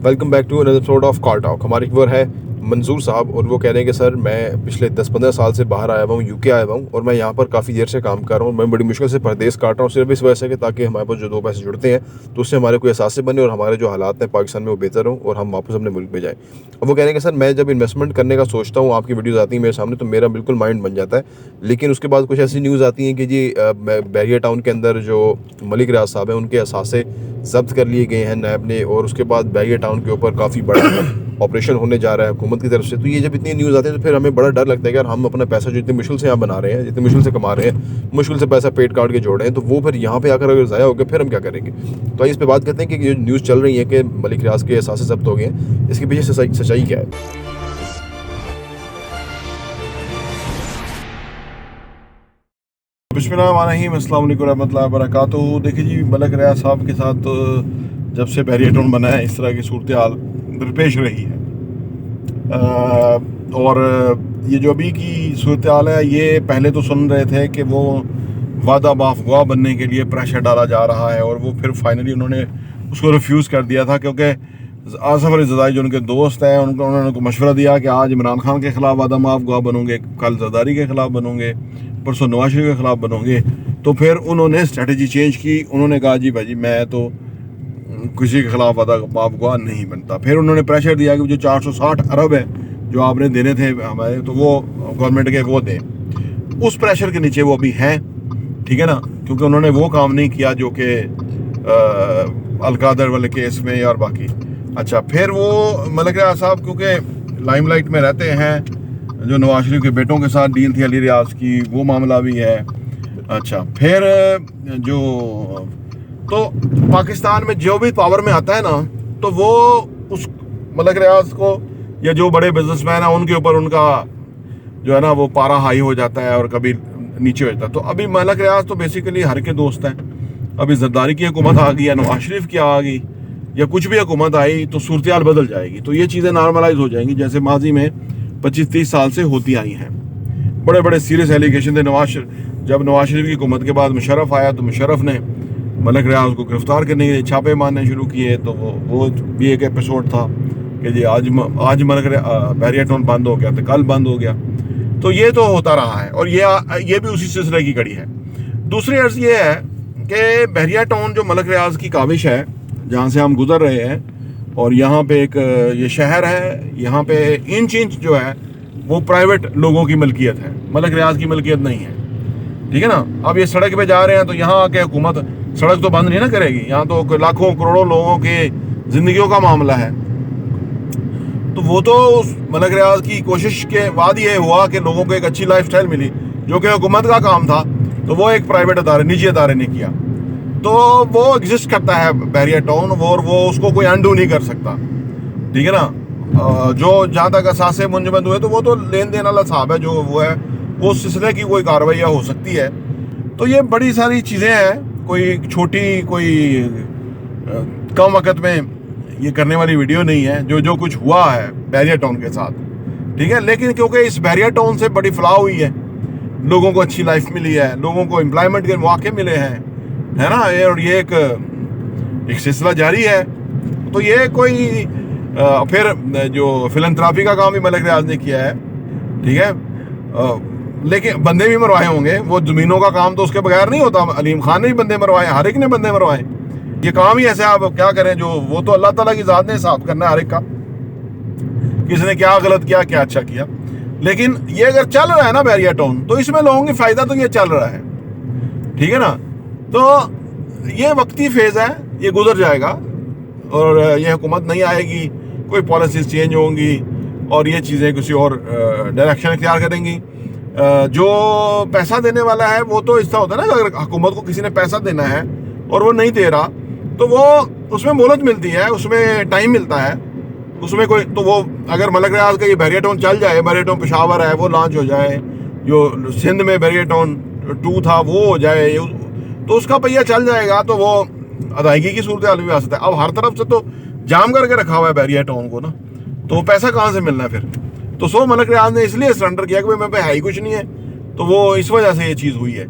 Welcome back to another episode of call talk. हमारे viewer है मंजूर साहब और वो कह रहे हैं कि सर मैं पिछले 10-15 साल से बाहर आया हुआ हूँ, यूके आया हुआ हूँ और मैं यहाँ पर काफ़ी देर से काम कर रहा हूँ। मैं बड़ी मुश्किल से परदेश काट रहा हूँ सिर्फ इस वजह से कि ताकि हमारे पास जो दो पैसे जुड़ते हैं तो उससे हमारे कोई एहसास बने और हमारे जो हालात हैं पाकिस्तान में वो बेहतर हों और हम वापस अपने मुल्क में जाएँ। अब वो कह रहे हैं कि सर मैं जब इन्वेस्टमेंट करने का सोचता हूँ, आपकी वीडियोज़ आती हैं मेरे सामने तो मेरा बिल्कुल माइंड बन जाता है, लेकिन उसके बाद कुछ ऐसी न्यूज़ आती हैं कि जी बैरिया टाउन के अंदर जो मलिक रियाज साहब हैं उनके असासे जब्त कर लिए गए हैं नैब ने और उसके बाद बैरिया टाउन के ऊपर काफ़ी बड़ा ऑपरेशन होने जा रहा है हुकूमत की तरफ से। तो ये जब इतनी न्यूज़ आती है तो फिर हमें बड़ा डर लगता है कि यार हम अपना पैसा जो इतनी मुश्किल से यहाँ बना रहे हैं, जितनी मुश्किल से कमा रहे हैं, मुश्किल से पैसा पेट काट के जोड़ रहे हैं, तो वो फिर यहाँ पे आकर अगर ज़ाया हो गया फिर हम क्या करेंगे। तो इस पर बात करते हैं कि जो न्यूज़ चल रही है कि मलिक रियाज के असासे जब्त हो गए हैं, इसके पीछे सच्चाई क्या है। बिस्मिल्लाहिर्रहमानिर्रहीम, अस्सलाम वालेकुम रहमतुल्लाहि व बरकातुहू। देखिए जी, मलिक रियाज साहब के साथ जब से बैरिया टाउन बना है इस तरह की सूरत हाल दरपेश रही है। और ये जो अभी की सूरत हाल है, ये पहले तो सुन रहे थे कि वो वादा माफगुआ बनने के लिए प्रेशर डाला जा रहा है और वो फिर फाइनली उन्होंने उसको रिफ्यूज़ कर दिया था, क्योंकि आसिफ अली ज़रदारी जो उनके दोस्त हैं उन्होंने मशवरा दिया कि आज इमरान खान के ख़िलाफ़ वादा माफगुआ बनोगे, कल ज़रदारी के ख़िलाफ़ बनोगे, परसों नवाज शरीफ के ख़िलाफ़ बनोगे। तो फिर उन्होंने स्ट्रेटजी चेंज की, उन्होंने कहा जी भाई मैं तो किसी के ख़िलाफ़ वादा माफगुआ नहीं बनता। फिर उन्होंने प्रेशर दिया कि जो 460 अरब है जो आपने देने थे हमारे, तो वो गवर्नमेंट के वो दें। उस प्रेशर के नीचे वो अभी हैं, ठीक है ना, क्योंकि उन्होंने वो काम नहीं किया जो कि अलकादर वाले केस में और बाकी। अच्छा, फिर वो मलिक रियाज साहब क्योंकि लाइमलाइट में रहते हैं, जो नवाज शरीफ के बेटों के साथ डील थी अली रियाज की, वो मामला भी है। अच्छा, फिर जो तो पाकिस्तान में जो भी पावर में आता है ना, तो वो उस मलिक रियाज को या जो बड़े बिजनेसमैन हैं उनके ऊपर उनका जो है ना वो पारा हाई हो जाता है और कभी नीचे हो जाता है। तो अभी मलिक रियाज तो बेसिकली हर के दोस्त हैं। अभी जरदारी की हुकूमत आ गई या नवाज शरीफ की आ गई या कुछ भी हुकूमत आई तो सूरत हाल बदल जाएगी। तो ये चीज़ें नॉर्मलाइज हो जाएंगी जैसे माजी में 25-30 साल से होती आई हैं। बड़े बड़े सीरियस एलिगेशन थे। जब नवाज शरीफ की हुकूमत के बाद मुशर्रफ आया तो मुशर्रफ ने मलिक रियाज को गिरफ्तार करने के लिए छापे मारने शुरू किए। तो वो भी एक एपिसोड था कि जी आज मलिक बैरिया टाउन बंद हो गया तो कल बंद हो गया। तो ये तो होता रहा है और ये भी उसी सिलसिले की कड़ी है। दूसरी अर्ज ये है कि बैरिया टाउन जो मलिक रियाज की काविश है, जहाँ से हम गुजर रहे हैं, और यहाँ पे एक ये शहर है, यहाँ पे इंच जो है वो प्राइवेट लोगों की मलकियत है, मलिक रियाज की मलकियत नहीं है, ठीक है ना। अब ये सड़क पे जा रहे हैं तो यहाँ आके हुकूमत सड़क तो बंद नहीं ना करेगी। यहाँ तो लाखों करोड़ों लोगों के जिंदगियों का मामला है। तो वो तो मलिक रियाज की कोशिश के बाद ये हुआ कि लोगों को एक अच्छी लाइफस्टाइल मिली, जो कि हुकूमत का काम था, तो वो एक प्राइवेट अदारे, निजी अदारे ने किया। तो वो एग्जिस्ट करता है बैरिया टाउन और वो उसको कोई अंडू नहीं कर सकता, ठीक है ना। जो जहाँ तक असासे मुंजमद हुए तो वो तो लेन देन वाला साहब है, जो वो है वो उस सिलसिले की कोई कार्रवाई हो सकती है। तो ये बड़ी सारी चीज़ें हैं, कोई छोटी कोई कम वक्त में ये करने वाली वीडियो नहीं है जो कुछ हुआ है बैरिया टाउन के साथ, ठीक है। लेकिन क्योंकि इस बैरिया टाउन से बड़ी फलाह हुई है, लोगों को अच्छी लाइफ मिली है, लोगों को एम्प्लॉयमेंट के मौके मिले हैं, है ना, और ये एक सिलसिला जारी है। तो ये कोई फिर जो फिलंथ्रापी का काम भी मलिक रियाज ने किया है, ठीक है। लेकिन बंदे भी मरवाए होंगे, वो ज़मीनों का काम तो उसके बगैर नहीं होता। अलीम खान ने भी बंदे मरवाए, हर एक ने बंदे मरवाए। ये काम ही ऐसे, आप क्या करें, जो वो तो अल्लाह ताला की ज़ात ने हिसाब करना है हर एक का, किसने क्या गलत किया क्या अच्छा किया। लेकिन ये अगर चल रहा है ना बैरिया टाउन, तो इसमें लोगों की फ़ायदा तो ये चल रहा है, ठीक है ना। तो ये वक्ती फेज़ है, ये गुजर जाएगा और ये हुकूमत नहीं आएगी, कोई पॉलिसीज चेंज होंगी और ये चीज़ें किसी और डायरेक्शन इख्तियार करेंगी। जो पैसा देने वाला है वो तो इस तरह होता है ना, अगर हुकूमत को किसी ने पैसा देना है और वो नहीं दे रहा तो वो उसमें मोहलत मिलती है, उसमें टाइम मिलता है, उसमें कोई तो वो अगर मलिक रियाज का ये बैरिया टाउन चल जाए, बैरिया टाउन पेशावर है वो लॉन्च हो जाए, जो सिंध में बैरिया टाउन 2 था वो हो जाए, तो उसका पहिया चल जाएगा, तो वो अदायगी की सूरत हाल भी आ सकता है। अब हर तरफ से तो जाम करके रखा हुआ है बैरिया टाउन को ना, तो पैसा कहाँ से मिलना है फिर। तो मलिक रियाज ने इसलिए सरेंडर किया कि भाई मेरे पे है ही कुछ नहीं है, तो वो इस वजह से ये चीज़ हुई है।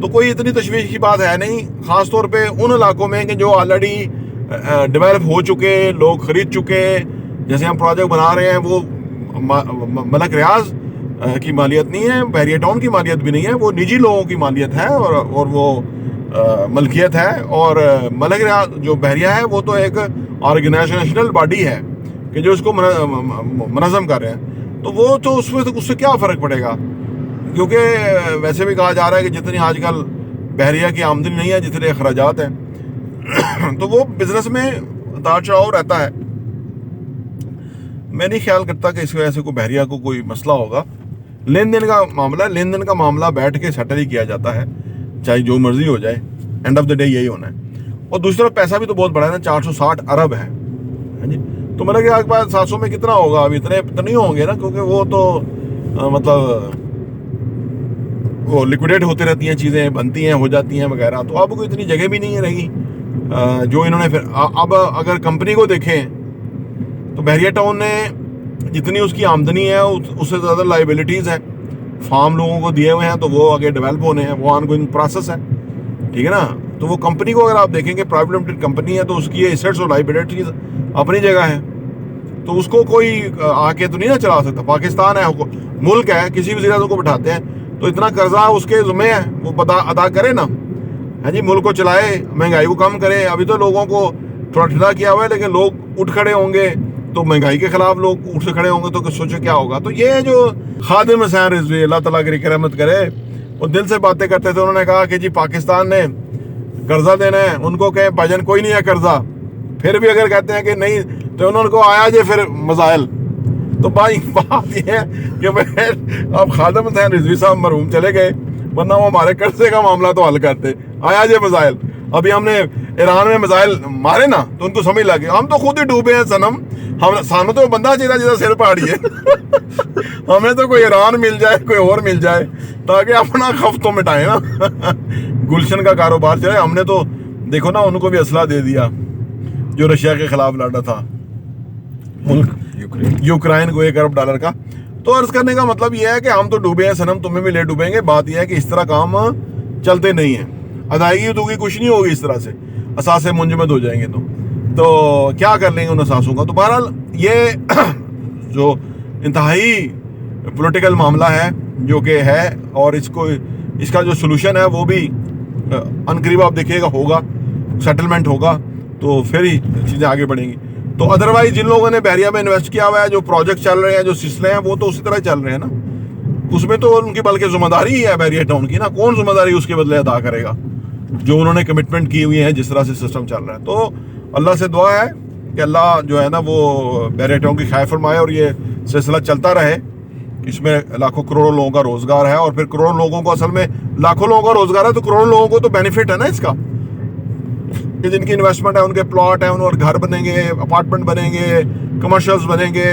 तो कोई इतनी तशवीश की बात है नहीं, ख़ास तौर पे उन इलाकों में कि जो ऑलरेडी ڈیولپ ہو چکے، لوگ خرید چکے. جیسے ہم پروجیکٹ بنا رہے ہیں وہ ملک ریاض کی مالیت نہیں ہے، بحریہ ٹاؤن کی مالیت بھی نہیں ہے، وہ نجی لوگوں کی مالیت ہے اور وہ ملکیت ہے. اور ملک ریاض جو بحریہ ہے وہ تو ایک آرگنائزیشنل باڈی ہے کہ جو اس کو منظم کر رہے ہیں. تو وہ تو اس سے کیا فرق پڑے گا؟ کیونکہ ویسے بھی کہا جا رہا ہے کہ جتنی آج کل بحریہ کی آمدنی نہیں ہے جتنے اخراجات ہیں تو وہ بزنس میں اتار چڑھاؤ رہتا ہے. میں نہیں خیال کرتا کہ اس وجہ سے کوئی بحریہ کو کوئی مسئلہ ہوگا. لین دین کا معاملہ بیٹھ کے سیٹل ہی کیا جاتا ہے، چاہے جو مرضی ہو جائے، اینڈ آف دا ڈے یہی ہونا ہے. اور دوسرا پیسہ بھی تو بہت بڑا ہے نا، 460 ارب ہے جی. تو مطلب کہ آپ کے پاس 700 میں کتنا ہوگا؟ اب اتنے تو نہیں ہوں گے نا، کیونکہ وہ تو مطلب وہ لیکویڈیٹ ہوتی رہتی ہیں، چیزیں بنتی ہیں، ہو جاتی ہیں وغیرہ. تو اب کوئی اتنی جگہ بھی نہیں رہی جو انہوں نے پھر. اب اگر کمپنی کو دیکھیں تو بحریہ ٹاؤن نے جتنی اس کی آمدنی ہے اس سے زیادہ لائبلٹیز ہیں. فارم لوگوں کو دیے ہوئے ہیں تو وہ آگے ڈیولپ ہونے ہیں، وہ آن گوئنگ پروسیس ہے، ٹھیک ہے نا. تو وہ کمپنی کو اگر آپ دیکھیں کہ پرائیویٹ لمیٹڈ کمپنی ہے تو اس کی ایسٹس اور لائبلٹیز اپنی جگہ ہے، تو اس کو کوئی آ کے تو نہیں نہ چلا سکتا. پاکستان ہے، ملک ہے، کسی وزیر اعظم کو بٹھاتے ہیں تو اتنا قرضہ اس کے ذمہ ہے، وہ ادا کرے نا. ہاں جی، ملک کو چلائے، مہنگائی کو کم کرے. ابھی تو لوگوں کو تھوڑا ٹھنڈا کیا ہوا ہے، لیکن لوگ اٹھ کھڑے ہوں گے تو مہنگائی کے خلاف لوگ اٹھ سے کھڑے ہوں گے تو سوچے کیا ہوگا. تو یہ جو خادم حسین رضوی اللہ تعالیٰ کی رحمت کرے، وہ دل سے باتیں کرتے تھے. انہوں نے کہا کہ جی پاکستان نے قرضہ دینا ہے، ان کو کہیں بھاجن کوئی نہیں ہے قرضہ. پھر بھی اگر کہتے ہیں کہ نہیں تو انہوں کو آیا جے پھر مسائل. تو بھائی بات یہ ہے کہ اب خادم حسین رضوی صاحب مرحوم چلے گئے، ورنہ وہ ہمارے قرضے کا معاملہ تو حل کرتے. آیا جے مسائل. ابھی ہم نے ایران میں میزائل مارے نا تو ان کو سمجھ لگے ہم تو خود ہی ڈوبے ہیں صنم. سانو تو بندہ چاہیے جیسا سر پہاڑی ہے ہمیں تو کوئی ایران مل جائے، کوئی اور مل جائے تاکہ اپنا خف تو مٹائیں نا گلشن کا کاروبار چلے. ہم نے تو دیکھو نا ان کو بھی اسلحہ دے دیا جو رشیا کے خلاف لڑا تھا، ملک یوکرائن کو $1 ارب کا. تو عرض کرنے کا مطلب یہ ہے کہ ہم تو ڈوبے ہیں صنم، تمہیں بھی لے ڈوبیں گے. بات یہ ہے کہ اس طرح کام چلتے نہیں ہیں، ادائیگی ادوگی کچھ نہیں ہوگی اس طرح سے، اثاثے منجمد ہو جائیں گے تو کیا کر لیں گے ان اثاثوں کا. تو بہرحال یہ جو انتہائی پولیٹیکل معاملہ ہے جو کہ ہے، اور اس کا جو سلوشن ہے وہ بھی عنقریب آپ دیکھیے گا ہوگا، سیٹلمنٹ ہوگا تو پھر ہی چیزیں آگے بڑھیں گی. تو ادروائز جن لوگوں نے بحریہ میں انویسٹ کیا ہوا ہے، جو پروجیکٹ چل رہے ہیں، جو سلسلے ہیں، وہ تو اسی طرح چل رہے ہیں نا. اس میں تو ان کی بلکہ ذمہ داری ہی ہے بحریہ ٹاؤن کی نا. کون ذمہ داری اس کے بدلے ادا کرے گا جو انہوں نے کمٹمنٹ کی ہوئی ہے جس طرح سے سسٹم چل رہا ہے. تو اللہ سے دعا ہے کہ اللہ جو ہے نا وہ بحریہ ٹاؤن کی خیر فرمائے اور یہ سلسلہ چلتا رہے. اس میں لاکھوں کروڑوں لوگوں کا روزگار ہے، اور پھر کروڑوں لوگوں کو، اصل میں لاکھوں لوگوں کا روزگار ہے تو کروڑوں لوگوں کو تو بینیفٹ ہے نا اس کا، کہ جن کی انویسٹمنٹ ہے، ان کے پلاٹ ہیں، ان اور گھر بنیں گے، اپارٹمنٹ بنیں گے، کمرشلز بنیں گے.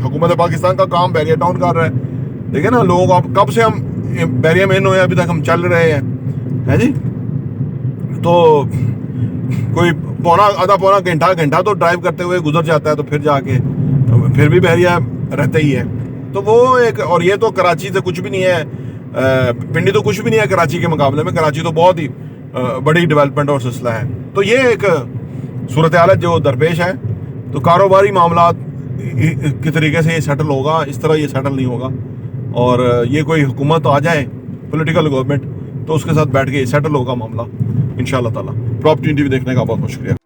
حکومت پاکستان کا کام بحریہ ٹاؤن کر رہا ہے. دیکھیں نا لوگوں کو، کب سے ہم بحریہ میں ہوئے ابھی تک ہم چل رہے ہیں ہے جی. تو کوئی آدھا پونا گھنٹہ تو ڈرائیو کرتے ہوئے گزر جاتا ہے، تو پھر جا کے پھر بھی بحریہ رہتے ہی ہے. تو وہ ایک، اور یہ تو کراچی سے کچھ بھی نہیں ہے، پنڈی تو کچھ بھی نہیں ہے کراچی کے مقابلے میں. کراچی تو بہت ہی بڑی ڈیولپمنٹ اور سلسلہ ہے. تو یہ ایک صورتحال جو درپیش ہے. تو کاروباری معاملات کے طریقے سے یہ سیٹل ہوگا، اس طرح یہ سیٹل نہیں ہوگا. اور یہ کوئی حکومت آ جائے، پولیٹیکل گورنمنٹ، تو اس کے ساتھ بیٹھ کے یہ سیٹل ہوگا معاملہ انشاءاللہ تعالیٰ. پراپرٹی ٹی وی دیکھنے کا بہت بہت شکریہ.